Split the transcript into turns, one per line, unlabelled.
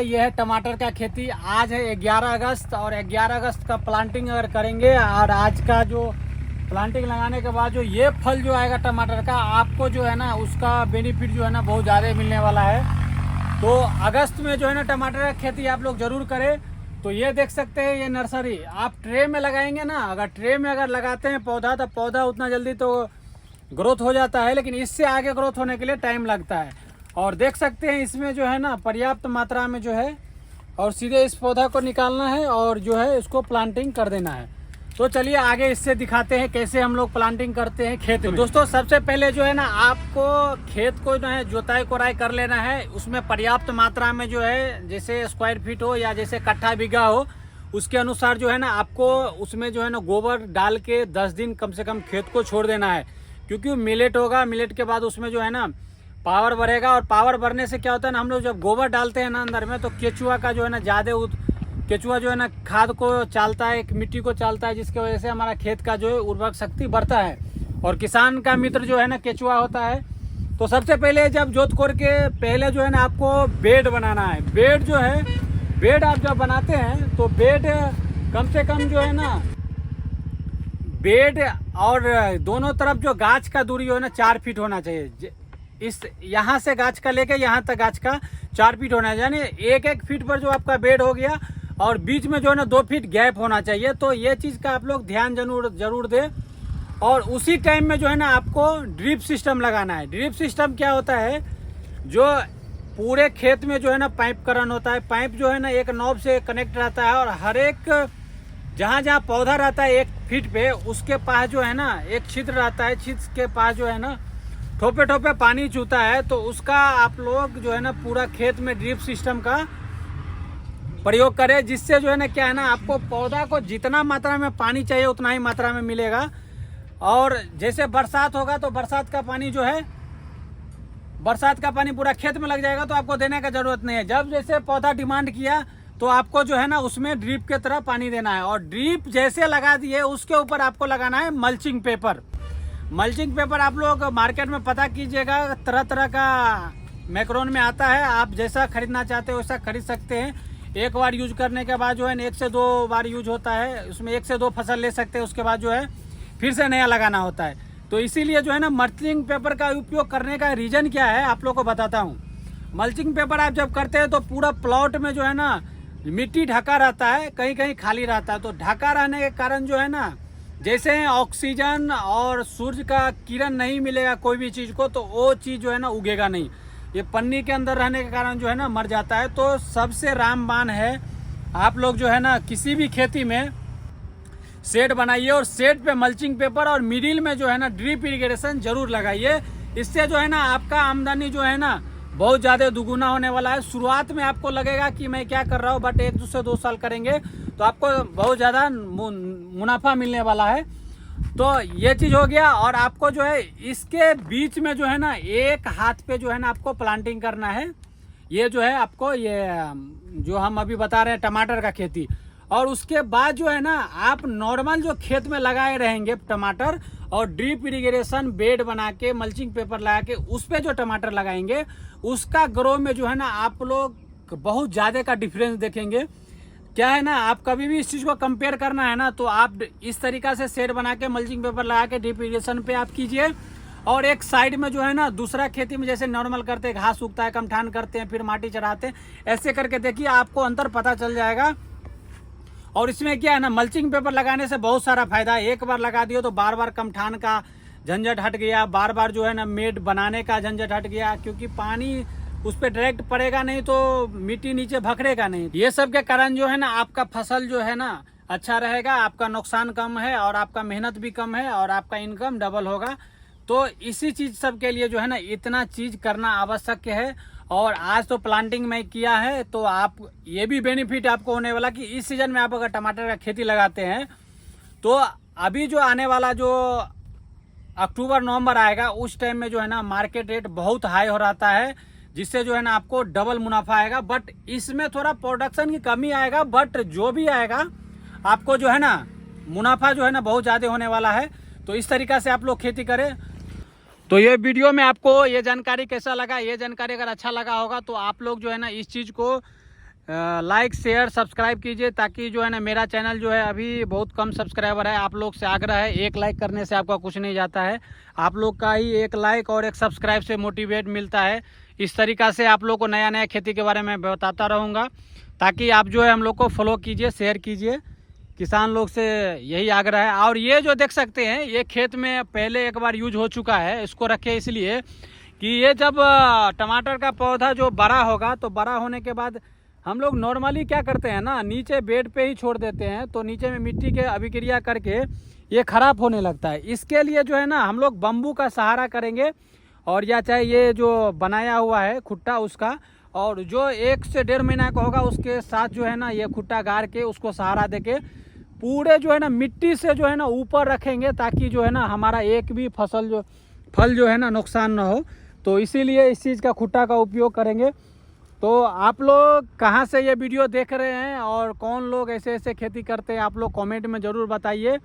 ये है टमाटर का खेती। आज है 11 अगस्त और 11 अगस्त का प्लांटिंग अगर करेंगे और आज का जो प्लांटिंग लगाने के बाद जो ये फल जो आएगा टमाटर का, आपको जो है ना उसका बेनिफिट जो है ना बहुत ज़्यादा मिलने वाला है। तो अगस्त में जो है ना टमाटर का खेती आप लोग ज़रूर करें। तो ये देख सकते हैं, ये नर्सरी आप ट्रे में लगाएंगे ना, अगर ट्रे में अगर लगाते हैं पौधा तो पौधा उतना जल्दी तो ग्रोथ हो जाता है, लेकिन इससे आगे ग्रोथ होने के लिए टाइम लगता है। और देख सकते हैं इसमें जो है ना पर्याप्त मात्रा में जो है, और सीधे इस पौधा को निकालना है और जो है इसको प्लांटिंग कर देना है। तो चलिए आगे इससे दिखाते हैं कैसे हम लोग प्लांटिंग करते हैं खेत में। दोस्तों सबसे पहले जो है ना आपको खेत को जो है जोताई कोराई कर लेना है। उसमें पर्याप्त मात्रा में जो है, जैसे स्क्वायर फीट हो या जैसे कट्ठा बीघा हो, उसके अनुसार जो है ना आपको उसमें जो है ना गोबर डाल के 10 दिन कम से कम खेत को छोड़ देना है। क्योंकि मिलेट होगा, मिलेट के बाद उसमें जो है ना पावर बढ़ेगा, और पावर बढ़ने से क्या होता है ना, हम लोग जब गोबर डालते हैं ना अंदर में, तो केचुआ का जो है ना ज़्यादा केचुआ जो है ना खाद को चालता है, मिट्टी को चालता है, जिसकी वजह से हमारा खेत का जो है उर्वरक शक्ति बढ़ता है। और किसान का मित्र जो है ना केचुआ होता है। तो सबसे पहले जब जोत कोर के पहले जो है ना आपको बेड बनाना है। बेड जो है, बेड आप जब बनाते हैं तो बेड कम से कम जो है ना, बेड और दोनों तरफ जो गाछ का दूरी हो ना 4 फीट होना चाहिए। इस यहाँ से गाछ का लेके यहाँ तक गाछ का 4 फीट होना चाहिए, यानी 1-1 फीट पर जो आपका बेड हो गया, और बीच में जो है ना 2 फीट गैप होना चाहिए। तो ये चीज़ का आप लोग ध्यान जरूर दें। और उसी टाइम में जो है ना आपको ड्रिप सिस्टम लगाना है। ड्रिप सिस्टम क्या होता है, जो पूरे खेत में जो है ना पाइप करन होता है। पाइप जो है ना एक नॉब से कनेक्ट रहता है, और हर एक जहाँ जहाँ पौधा रहता है 1 फीट पे, उसके पास जो है ना एक छिद्र रहता है। छिद्र के पास जो है ना ठोपे ठोपे पानी चूता है। तो उसका आप लोग जो है ना पूरा खेत में ड्रिप सिस्टम का प्रयोग करें, जिससे जो है ना क्या है ना आपको पौधा को जितना मात्रा में पानी चाहिए उतना ही मात्रा में मिलेगा। और जैसे बरसात होगा तो बरसात का पानी जो है, बरसात का पानी पूरा खेत में लग जाएगा, तो आपको देने का जरूरत नहीं है। जब जैसे पौधा डिमांड किया तो आपको जो है ना उसमें ड्रिप के तरह पानी देना है। और ड्रिप जैसे लगा दिए उसके ऊपर आपको लगाना है मल्चिंग पेपर। मल्चिंग पेपर आप लोग मार्केट में पता कीजिएगा, तरह तरह का मैक्रोन में आता है। आप जैसा खरीदना चाहते हो वैसा खरीद सकते हैं। एक बार यूज करने के बाद जो है 1 से 2 बार यूज होता है, उसमें 1 से 2 फसल ले सकते हैं। उसके बाद जो है फिर से नया लगाना होता है। तो इसीलिए जो है ना मल्चिंग पेपर का उपयोग करने का रीजन क्या है आप लोग को बताता हूँ। मल्चिंग पेपर आप जब करते हैं तो पूरा प्लॉट में जो है ना मिट्टी ढका रहता है, कहीं कहीं खाली रहता है। तो ढका रहने के कारण जो है ना, जैसे ऑक्सीजन और सूर्य का किरण नहीं मिलेगा कोई भी चीज़ को, तो वो चीज़ जो है ना उगेगा नहीं। ये पन्नी के अंदर रहने के कारण जो है ना मर जाता है। तो सबसे रामबाण है, आप लोग जो है ना किसी भी खेती में शेड बनाइए, और शेड पे मल्चिंग पेपर और मिडिल में जो है ना ड्रिप इरिगेशन जरूर लगाइए। इससे जो है ना आपका आमदनी जो है ना बहुत ज़्यादा दुगुना होने वाला है। शुरुआत में आपको लगेगा कि मैं क्या कर रहा हूँ, बट 1 से 2 साल करेंगे तो आपको बहुत ज़्यादा मुनाफा मिलने वाला है। तो ये चीज़ हो गया। और आपको जो है इसके बीच में जो है ना 1 हाथ पे जो है ना आपको प्लांटिंग करना है। ये जो है आपको, ये जो हम अभी बता रहे हैं टमाटर का खेती। और उसके बाद जो है ना आप नॉर्मल जो खेत में लगाए रहेंगे टमाटर, और ड्रिप इरिगेशन बेड बना के मल्चिंग पेपर लगा के उस पर जो टमाटर लगाएंगे, उसका ग्रो में जो है ना आप लोग बहुत ज़्यादा का डिफरेंस देखेंगे। क्या है ना, आप कभी भी इस चीज़ को कंपेयर करना है ना, तो आप इस तरीका से शेड बना के मल्चिंग पेपर लगा के ड्रिप इरिगेशन पे आप कीजिए। और एक साइड में जो है ना दूसरा खेती में जैसे नॉर्मल करते हैं, घास उगता है, कमठान करते हैं, फिर माटी चढ़ाते हैं, ऐसे करके देखिए आपको अंतर पता चल जाएगा। और इसमें क्या है ना, मल्चिंग पेपर लगाने से बहुत सारा फायदा है। एक बार लगा दियो तो बार बार कमठान का झंझट हट गया, बार बार जो है ना मेड बनाने का झंझट हट गया, क्योंकि पानी उस पर डायरेक्ट पड़ेगा नहीं तो मिट्टी नीचे भखरेगा नहीं। ये सब के कारण जो है ना आपका फसल जो है ना अच्छा रहेगा, आपका नुकसान कम है, और आपका मेहनत भी कम है, और आपका इनकम डबल होगा। तो इसी चीज़ सब के लिए जो है ना इतना चीज़ करना आवश्यक है। और आज तो प्लांटिंग में किया है, तो आप ये भी बेनिफिट आपको होने वाला कि इस सीजन में आप अगर टमाटर का खेती लगाते हैं तो अभी जो आने वाला जो अक्टूबर नवंबर आएगा उस टाइम में जो है ना मार्केट रेट बहुत हाई हो रहता है, जिससे जो है ना आपको डबल मुनाफा आएगा। बट इसमें थोड़ा प्रोडक्शन की कमी आएगा, बट जो भी आएगा आपको जो है ना मुनाफा जो है ना बहुत ज़्यादा होने वाला है। तो इस तरीका से आप लोग खेती करें। तो ये वीडियो में आपको ये जानकारी कैसा लगा, ये जानकारी अगर अच्छा लगा होगा तो आप लोग जो है ना इस चीज़ को लाइक शेयर सब्सक्राइब कीजिए, ताकि जो है ना मेरा चैनल जो है अभी बहुत कम सब्सक्राइबर है। आप लोग से आग्रह है, एक लाइक करने से आपका कुछ नहीं जाता है, आप लोग का ही एक लाइक और एक सब्सक्राइब से मोटिवेट मिलता है। इस तरीक़ा से आप लोग को नया नया खेती के बारे में बताता रहूँगा, ताकि आप जो है हम लोग को फॉलो कीजिए, शेयर कीजिए। किसान लोग से यही आग्रह है। और ये जो देख सकते हैं, ये खेत में पहले एक बार यूज हो चुका है, इसको रखे इसलिए कि ये जब टमाटर का पौधा जो बड़ा होगा, तो बड़ा होने के बाद हम लोग नॉर्मली क्या करते हैं ना, नीचे बेड पे ही छोड़ देते हैं, तो नीचे में मिट्टी के अभिक्रिया करके ये ख़राब होने लगता है। इसके लिए जो है ना हम लोग बम्बू का सहारा करेंगे, और या चाहे ये जो बनाया हुआ है खुट्टा उसका, और जो 1 से 1.5 महीना का होगा उसके साथ जो है ना ये खुट्टा गाड़ के उसको सहारा देके पूरे जो है ना मिट्टी से जो है ना ऊपर रखेंगे, ताकि जो है ना हमारा एक भी फल जो है ना नुकसान ना हो। तो इसीलिए इस चीज़ का खुट्टा का उपयोग करेंगे। तो आप लोग कहाँ से ये वीडियो देख रहे हैं और कौन लोग ऐसे ऐसे खेती करते हैं, आप लोग कमेंट में ज़रूर बताइए।